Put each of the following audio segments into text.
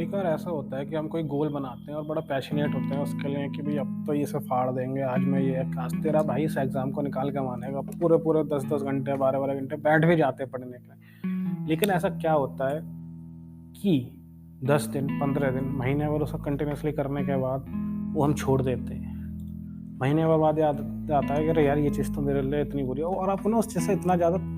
कभी-कभार ऐसा होता है कि हम कोई गोल बनाते हैं और बड़ा पैशनेट होते हैं उसके लिए कि भई अब तो ये सब फाड़ देंगे, आज मैं ये आज तेरा भाई इस एग्ज़ाम को निकाल के मानेगा। पूरे-पूरे 10-10 घंटे, 12-12 घंटे बैठ भी जाते हैं पढ़ने के लिए। लेकिन ऐसा क्या होता है कि 10 दिन, 15 दिन, महीने भर उसको कंटिन्यूअसली करने के बाद वो हम छोड़ देते हैं। महीने भर बाद याद आता है कि अरे यार ये चीज़ तो मेरे लिए इतनी बुरी है और आप ना उस चीज़ से इतना ज़्यादा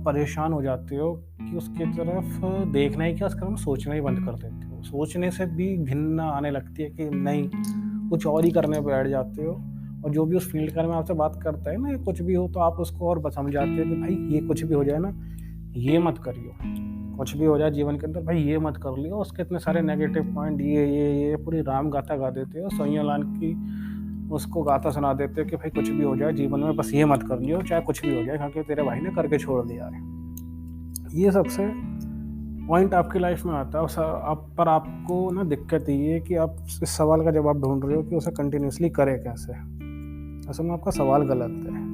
परेशान हो जाते हो कि उसकी तरफ देखना ही क्या, उसके बारे में सोचना ही बंद कर देते हो। सोचने से भी घिन्ना आने लगती है कि नहीं, कुछ और ही करने बैठ जाते हो। और जो भी उस फ़ील्ड के बारे में आपसे बात करता है ना, या कुछ भी हो, तो आप उसको और समझाते हो कि भाई ये कुछ भी हो जाए ना, ये मत करियो। कुछ भी हो जाए जीवन के अंदर, भाई ये मत कर लियो। उसके इतने सारे नेगेटिव पॉइंट, ये पूरी राम गाथा गा देते हो। सोइयां लान की उसको गाथा सुना देते हो कि भाई कुछ भी हो जाए जीवन में, बस ये मत कर लियो, चाहे कुछ भी हो जाए, क्योंकि तेरे भाई ने करके छोड़ दिया है। ये सबसे पॉइंट आपकी लाइफ में आता है। आप पर आपको ना दिक्कत ये है कि आप इस सवाल का जवाब ढूंढ रहे हो कि उसे कंटिन्यूअसली करे कैसे। असल में आपका सवाल गलत है।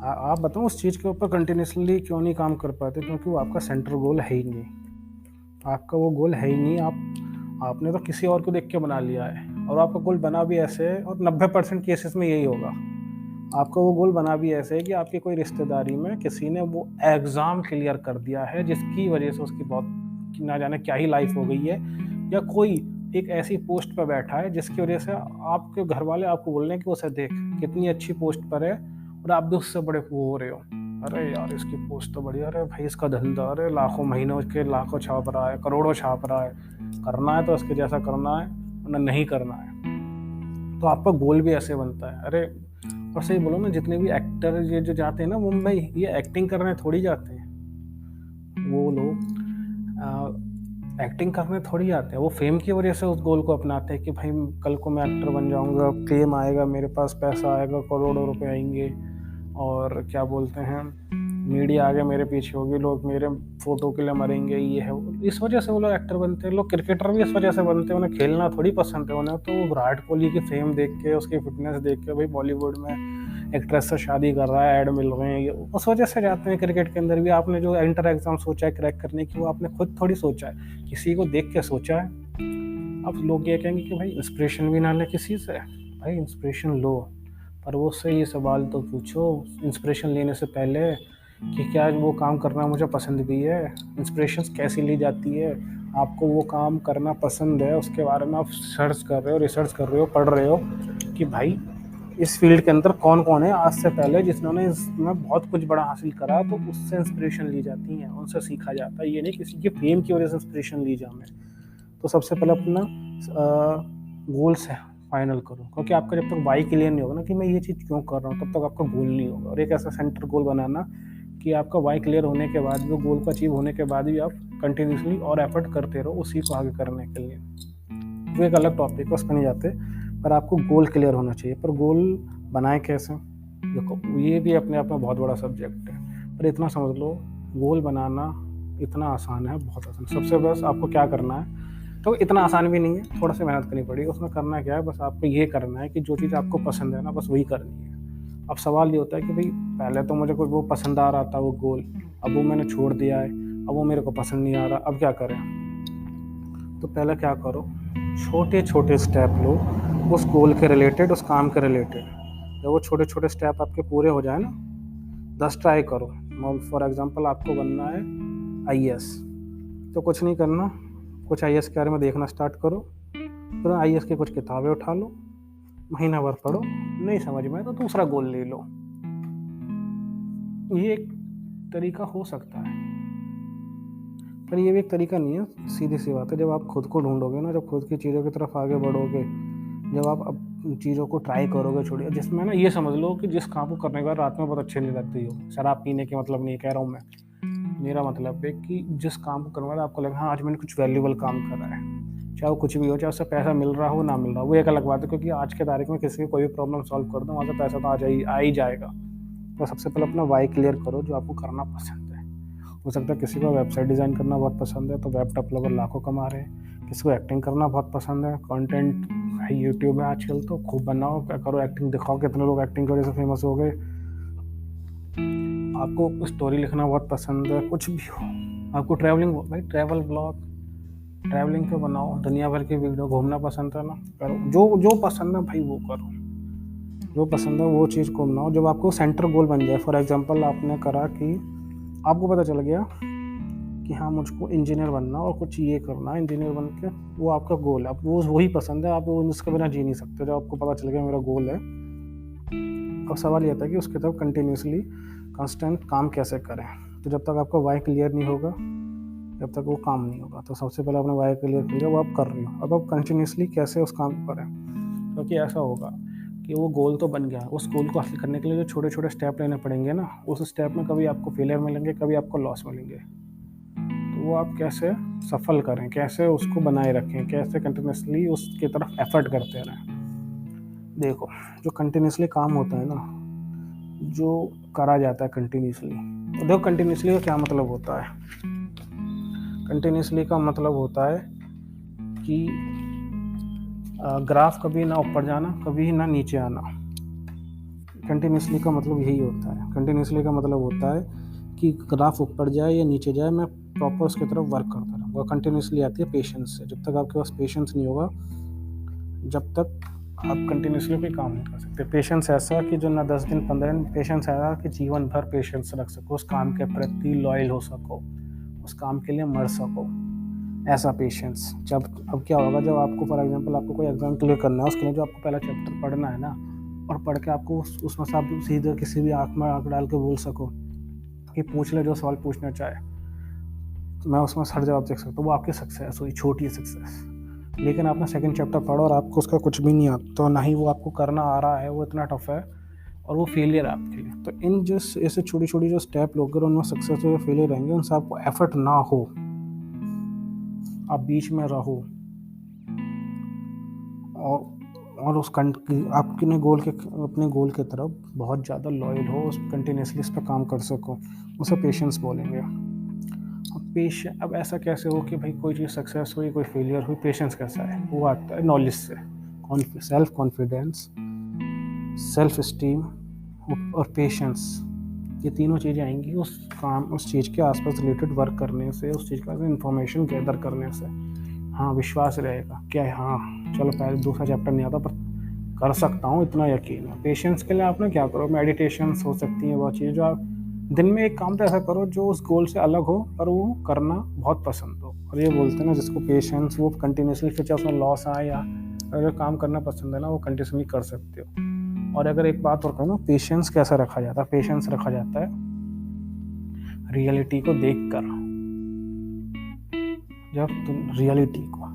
आप बताओ उस चीज़ के ऊपर कंटिन्यूअसली क्यों नहीं काम कर पाते? क्योंकि वो आपका सेंटर गोल है ही नहीं। आपका वो गोल है ही नहीं। आपने तो किसी और को देख के बना लिया है, और आपका गोल बना भी ऐसे है, और 90% केसेस में यही होगा। आपका वो गोल बना भी ऐसे है कि आपकी कोई रिश्तेदारी में किसी ने वो एग्ज़ाम क्लियर कर दिया है, जिसकी वजह से उसकी बहुत ना जाने क्या ही लाइफ हो गई है, या कोई एक ऐसी पोस्ट पर बैठा है जिसकी वजह से आपके घर वाले आपको बोल रहे हैं कि उसे देख कितनी अच्छी पोस्ट पर है, और आप भी उससे बड़े वो हो रहे हो। अरे यार इसकी पोस्ट तो बढ़िया, अरे भाई इसका धंधा, अरे लाखों महीनों के लाखों छाप रहा है, करोड़ों छाप रहा है। करना है तो उसके जैसा करना है, वरना नहीं करना है। तो आपका गोल भी ऐसे बनता है। अरे और सही बोलो ना, जितने भी एक्टर ये जो जाते हैं ना मुंबई, ये एक्टिंग करने थोड़ी जाते हैं। वो लोग एक्टिंग करने थोड़ी जाते हैं, वो फेम की वजह से उस गोल को अपनाते हैं कि भाई कल को मैं एक्टर बन जाऊंगा, फेम आएगा, मेरे पास पैसा आएगा, करोड़ों रुपए आएंगे, और क्या बोलते हैं, मीडिया आगे मेरे पीछे होगी, लोग मेरे फोटो के लिए मरेंगे, ये है इस वजह से वो लोग एक्टर बनते हैं। लोग क्रिकेटर भी इस वजह से बनते हैं, उन्हें खेलना थोड़ी पसंद है। उन्हें तो विराट कोहली की फेम देख के, उसकी फिटनेस देख के, भाई बॉलीवुड में एक्ट्रेस से शादी कर रहा है, ऐड मिल रहे हैं, ये उस वजह से जाते हैं। क्रिकेट के अंदर भी आपने जो एंटर एग्जाम सोचा है क्रैक करने की, वो आपने खुद थोड़ी सोचा है, किसी को देख के सोचा है। अब लोग ये कहेंगे कि भाई इंस्पिरेशन भी ना ले किसी से। भाई इंस्पिरेशन लो, पर वो उससे ये सवाल तो पूछो इंस्पिरेशन लेने से पहले कि क्या वो काम करना मुझे पसंद भी है। इंस्पिरेशन कैसी ली जाती है? आपको वो काम करना पसंद है, उसके बारे में आप सर्च कर रहे हो, रिसर्च कर रहे हो, पढ़ रहे हो कि भाई इस फील्ड के अंदर कौन कौन है आज से पहले जिन्होंने इसमें बहुत कुछ बड़ा हासिल करा, तो उससे इंस्पिरेशन ली जाती है, उनसे सीखा जाता है। ये नहीं किसी के फेम की वजह से इंस्पिरेशन ली जाए। तो सबसे पहले अपना गोल्स है फाइनल करो, क्योंकि आपका जब तक वाई क्लियर नहीं होगा ना कि मैं ये चीज़ क्यों कर रहा हूँ, तब तक आपका गोल नहीं होगा। और एक ऐसा सेंटर गोल बनाना कि आपका वाई क्लियर होने के बाद भी, गोल को अचीव होने के बाद भी आप कंटिन्यूसली और एफर्ट करते रहो उसी को आगे करने के लिए। वो एक अलग टॉपिक है, उस पर नहीं जाते, पर आपको गोल क्लियर होना चाहिए। पर गोल बनाए कैसे, देखो ये भी अपने आप में बहुत बड़ा सब्जेक्ट है। पर इतना समझ लो, गोल बनाना इतना आसान है, बहुत आसान। सबसे बस आपको क्या करना है, तो इतना आसान भी नहीं है, थोड़ा सा मेहनत करनी पड़ेगी। उसमें करना क्या है, बस आपको ये करना है कि जो चीज़ आपको पसंद है ना, बस वही करनी है। अब सवाल ये होता है कि भाई पहले तो मुझे कोई वो पसंद आ रहा था वो गोल, अब वो मैंने छोड़ दिया है, अब वो मेरे को पसंद नहीं आ रहा, अब क्या करें? तो पहले क्या करो, छोटे छोटे स्टेप लो उस गोल के रिलेटेड, उस काम के रिलेटेड। जब वो छोटे छोटे स्टेप आपके पूरे हो जाए ना, 10 ट्राई करो। फॉर एग्जांपल आपको बनना है आईएएस, तो कुछ नहीं करना, कुछ आईएएस के बारे में देखना स्टार्ट करो, फिर आईएएस की कुछ किताबें उठा लो, महीना भर पढ़ो, नहीं समझ में आए तो दूसरा गोल ले लो। ये एक तरीका हो सकता है, पर ये भी एक तरीका नहीं है। सीधी सी बात है, जब आप खुद को ढूंढोगे ना, जब खुद की चीज़ों की तरफ आगे बढ़ोगे, जब आप अब चीज़ों को ट्राई करोगे, छोड़िए जिसमें ना, ये समझ लो कि जिस काम को करने के बाद रात में बहुत अच्छी नींद आती हो। शराब पीने के मतलब नहीं कह रहा हूँ मैं, मेरा मतलब है कि जिस काम को करने के बाद आपको लगे हाँ आज मैंने कुछ वैल्यूबल काम करा है, चाहे वो कुछ भी हो, चाहे उससे पैसा मिल रहा हो ना मिल रहा हो, वो एक अलग बात है। क्योंकि आज के तारीख में किसी की कोई भी प्रॉब्लम सॉल्व कर दो, वहाँ से पैसा तो आ ही जाएगा। तो सबसे पहले अपना वाई क्लियर करो, जो आपको करना पसंद है। हो सकता है किसी को वेबसाइट डिज़ाइन करना बहुत पसंद है, तो वेब डेवलपर लाखों कमा रहे हैं। किसी को एक्टिंग करना बहुत पसंद है, कंटेंट है यूट्यूब में आजकल, तो खूब बनाओ, क्या करो, एक्टिंग दिखाओ। कितने लोग एक्टिंग की वजह से फेमस हो गए। आपको स्टोरी लिखना बहुत पसंद है, कुछ भी हो, आपको ट्रैवलिंग, भाई ट्रैवल ब्लॉग, ट्रैवलिंग पे बनाओ, दुनिया भर की वीडियो, घूमना पसंद है ना, करो, जो जो पसंद है भाई वो करो, जो पसंद है वो चीज़ को बनाओ। जब आपको सेंटर गोल बन जाए, फॉर एग्जांपल आपने करा कि आपको पता चल गया कि हाँ मुझको इंजीनियर बनना और कुछ ये करना, इंजीनियर बन के वो आपका गोल है, आपको वही पसंद है, आप उसके बिना जी नहीं सकते। जब आपको पता चल गया मेरा गोल है, अब सवाल ये आता है कि उसकी तरफ कंटिन्यूसली कांस्टेंट काम कैसे करें। तो जब तक आपका वाई क्लियर नहीं होगा, जब तक वो काम नहीं होगा, तो सबसे पहले अपना वाई क्लियर कर लिया, वो आप कर रहे हो, अब आप कंटिन्यूसली कैसे उस काम को करें। क्योंकि ऐसा होगा कि वो गोल तो बन गया, उस गोल को हासिल करने के लिए जो छोटे छोटे स्टेप लेने पड़ेंगे ना, उस स्टेप में कभी आपको फेलियर मिलेंगे, कभी आपको लॉस मिलेंगे। तो वो आप कैसे सफल करें, कैसे उसको बनाए रखें, कैसे कंटिन्यूसली उसकी तरफ एफर्ट करते रहें। देखो, जो कंटिन्यूसली काम होता है ना, जो करा जाता है कंटिन्यूसली, तो देखो कंटिन्यूसली का क्या मतलब होता है। कंटिन्यूसली का मतलब होता है कि ग्राफ कभी ना ऊपर जाना, कभी ना नीचे आना। कंटिन्यूसली का मतलब यही होता है। कंटिन्यूसली का मतलब होता है कि ग्राफ ऊपर जाए या नीचे जाए, मैं प्रॉपर उसकी तरफ वर्क करता रहूँगा। कंटिन्यूसली आती है पेशेंस से। जब तक आपके पास पेशेंस नहीं होगा, जब तक आप कंटिन्यूसली कोई काम नहीं कर सकते। पेशेंस ऐसा कि जो ना 10 दिन 15 दिन, पेशेंस ऐसा कि जीवन भर पेशेंस रख सको, उस काम के प्रति लॉयल हो सको, उस काम के लिए मर सको, ऐसा पेशेंस। जब अब क्या होगा, जब आपको फॉर एग्जांपल आपको कोई एग्जाम क्लियर करना है, उसके लिए जो आपको पहला चैप्टर पढ़ना है ना, और पढ़ के आपको उसमें से आप सीधे किसी भी आँख में आँख डाल के बोल सको कि पूछ ले जो सवाल पूछना चाहे, मैं उसमें हर जवाब देख सकता हूँ, वो आपकी सक्सेस हुई, छोटी सक्सेस। लेकिन आपने सेकंड चैप्टर पढ़ा और आपको उसका कुछ भी नहीं आता, तो ना ही वो आपको करना आ रहा है, वो इतना टफ है और वो फेलियर है आपके लिए। तो इन जो ऐसे छोटी छोटी जो स्टेप लोगे उनमें सक्सेस हो या फेलियर रहेंगे, उनसे आपको एफर्ट ना हो, आप बीच में रहो और उस आपके गोल के अपने गोल की तरफ बहुत ज़्यादा लॉयल हो, उस कंटिन्यूसली इस पर काम कर सको, उसे पेशेंस बोलेंगे। अब ऐसा कैसे हो कि भाई कोई चीज़ सक्सेस हुई, कोई फेलियर हुई, पेशेंस कैसा है? वो आता है नॉलेज से, सेल्फ कॉन्फिडेंस, सेल्फ स्टीम और पेशेंस। ये तीनों चीज़ें आएंगी उस चीज़ के आसपास रिलेटेड वर्क करने से, उस चीज़ का इन्फॉर्मेशन गैदर करने से। हाँ, विश्वास रहेगा क्या है, हाँ चलो पहले दूसरा चैप्टर नहीं आता पर कर सकता हूँ, इतना यकीन है। पेशेंस के लिए आप ना क्या करो, मेडिटेशंस हो सकती हैं, वो चीज़ जो आप दिन में एक काम तो ऐसा करो जो उस गोल से अलग हो, पर वो करना बहुत पसंद हो। और ये बोलते हैं ना जिसको पेशेंस, वो कंटिन्यूसली, फिर चाहे उसमें लॉस आए, या अगर काम करना पसंद है ना, वो कंटिन्यूसली कर सकते हो। और अगर एक बात और कहूँ ना, पेशेंस कैसा रखा जाता है? पेशेंस रखा जाता है रियलिटी को देख कर। जब तुम रियलिटी को,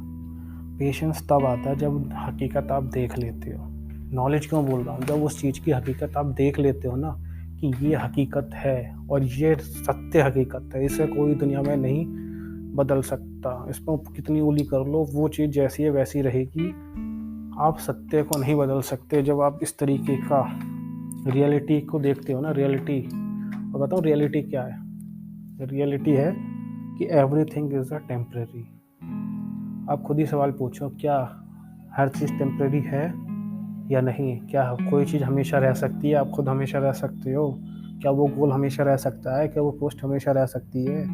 पेशेंस तब आता है जब हकीकत आप देख लेते हो। नॉलेज क्यों बोल रहा हूँ? जब उस चीज़ की हकीकत आप देख लेते हो ना कि ये हकीकत है और ये सत्य हकीकत है, इसे कोई दुनिया में नहीं बदल सकता, इसमें कितनी उंगली कर लो वो चीज़ जैसी है वैसी रहेगी, आप सत्य को नहीं बदल सकते। जब आप इस तरीके का रियलिटी को देखते हो ना, रियलिटी, और बताओ रियलिटी क्या है? रियलिटी है कि एवरीथिंग इज अ टेम्परेरी। आप खुद ही सवाल पूछो, क्या हर चीज़ टेम्परेरी है या नहीं? क्या कोई चीज़ हमेशा रह सकती है? आप खुद हमेशा रह सकते हो? क्या वो गोल हमेशा रह सकता है? क्या वो पोस्ट हमेशा रह सकती है?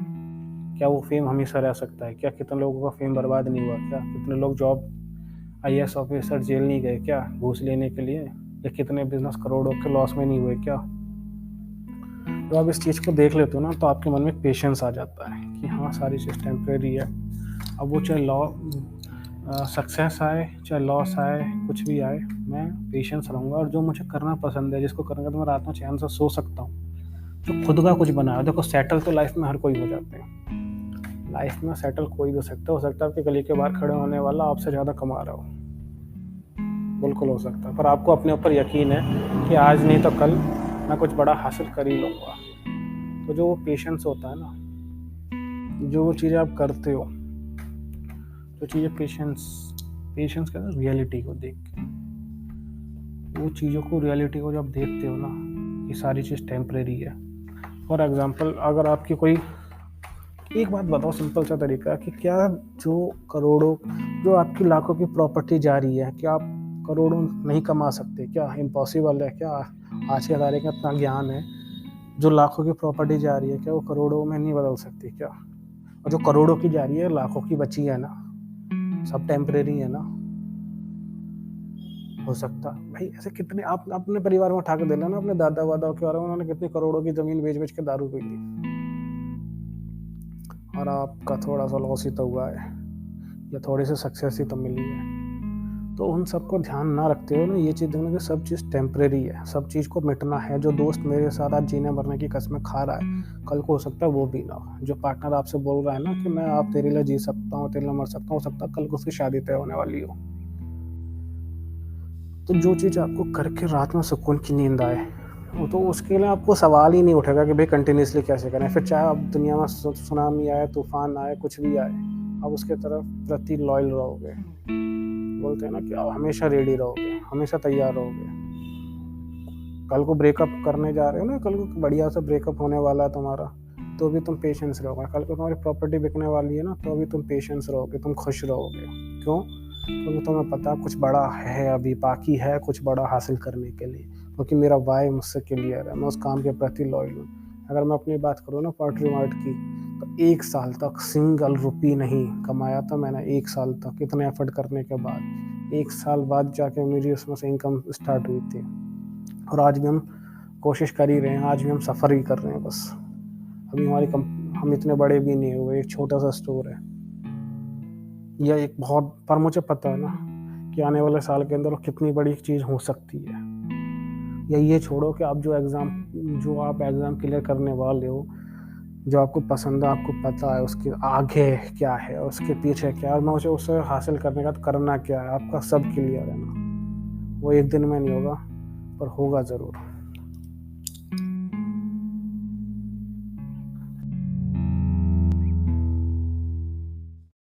क्या वो फेम हमेशा रह सकता है? क्या कितने लोगों का फेम बर्बाद नहीं हुआ? क्या कितने लोग जॉब IAS ऑफिसर जेल नहीं गए क्या घूस लेने के लिए? या कितने बिजनेस करोड़ों के लॉस में नहीं हुए क्या? तो आप इस चीज़ को देख लेते हो ना, तो आपके मन में पेशेंस आ जाता है कि हाँ सारी चीज़ टेम्परेरी है। अब वो चाहे सक्सेस आए चाहे लॉस आए, कुछ भी आए, मैं पेशेंस रहूँगा। और जो मुझे करना पसंद है, जिसको करूँगा तो मैं रात में चैन से सो सकता हूँ, जो खुद का कुछ बनाया। देखो सेटल तो लाइफ में हर कोई हो जाते हैं, लाइफ में सेटल कोई भी हो सकता है आपके गली के बाहर खड़े होने वाला आपसे ज़्यादा कमा रहा हो, बिल्कुल हो सकता है। पर आपको अपने ऊपर यकीन है कि आज नहीं तो कल मैं कुछ बड़ा हासिल कर ही लूँगा। तो जो वो पेशेंस होता है ना, जो वो चीज़ें आप करते हो, जो चीज़ें पेशेंस का रियलिटी को देख के, वो चीज़ों को, रियलिटी को जब देखते हो ना, ये सारी चीज़ टेम्परेरी है। फॉर एग्जांपल, अगर आपकी कोई, एक बात बताओ, सिंपल सा तरीका, कि क्या जो करोड़ों, जो आपकी लाखों की प्रॉपर्टी जा रही है, क्या आप करोड़ों नहीं कमा सकते? क्या इम्पॉसिबल है क्या? आज के तारीख में इतना ज्ञान है, जो लाखों की प्रॉपर्टी जा रही है, क्या वो करोड़ों में नहीं बदल सकती क्या? और जो करोड़ों की जा रही है, लाखों की बची है ना, सब टेम्परेरी है ना। हो सकता भाई ऐसे कितने, आप अपने परिवार में उठा के दे लेना, अपने दादा वादा के बारे में, उन्होंने कितनी करोड़ों की जमीन बेच बेच के दारू पी ली, और आपका थोड़ा सा लॉस ही तो हुआ है, या थोड़ी सी सक्सेस ही तो मिली है। तो उन सबको ध्यान ना रखते हुए ना ये चीज़ देखना कि सब चीज़ टेम्परेरी है, सब चीज़ को मिटना है। जो दोस्त मेरे साथ आज जीने मरने की कस्में खा रहा है, कल को हो सकता है वो भी ना हो। जो पार्टनर आपसे बोल रहा है ना कि मैं आप तेरे लिए जी सकता हूँ, तेरे लिए मर सकता हूँ, हो सकता है कल को उसकी शादी तय होने वाली हो। तो जो चीज़ आपको करके रात में सुकून की नींद आए, वो तो उसके लिए आपको सवाल ही नहीं उठेगा कि भाई कंटिन्यूसली कैसे करें। फिर चाहे आप दुनिया में सुनामी आए, तूफान आए, कुछ भी आए, आप उसके तरफ प्रति लॉयल रहोगे। बोलते हैं ना कि आप हमेशा रेडी रहोगे, हमेशा तैयार रहोगे। कल को ब्रेकअप करने जा रहे हो ना, कल को बढ़िया सा ब्रेकअप होने वाला है तुम्हारा, तो भी तुम पेशेंस रहोगे। कल को तुम्हारी प्रॉपर्टी बिकने वाली है ना, तो भी तुम पेशेंस रहोगे, तुम खुश रहोगे। क्यों? क्योंकि तुम्हें पता कुछ बड़ा है, अभी बाकी है कुछ बड़ा हासिल करने के लिए, क्योंकि मेरा वाई मुझसे क्लियर है, मैं उस काम के प्रति लॉयल हूँ। अगर मैं अपनी बात करूँ ना पोल्ट्री मार्ट की, तो 1 साल तक सिंगल रुपी नहीं कमाया था मैंने। 1 साल तक इतने एफर्ट करने के बाद, 1 साल बाद जाके मेरी उसमें से इनकम स्टार्ट हुई थी। और आज भी हम कोशिश कर ही रहे हैं, आज भी हम सफ़र ही कर रहे हैं बस। अभी हम इतने बड़े भी नहीं हुए, एक छोटा सा स्टोर है, या एक बहुत, पर मुझे पता है ना कि आने वाले साल के अंदर कितनी बड़ी चीज़ हो सकती है। या ये छोड़ो कि आप जो आप एग्ज़ाम क्लियर करने वाले हो, जो आपको पसंद है, आपको पता है उसके आगे क्या है, उसके पीछे क्या है, मुझे उसे हासिल करने का करना क्या है, आपका सब क्लियर है ना। वो एक दिन में नहीं होगा, पर होगा ज़रूर।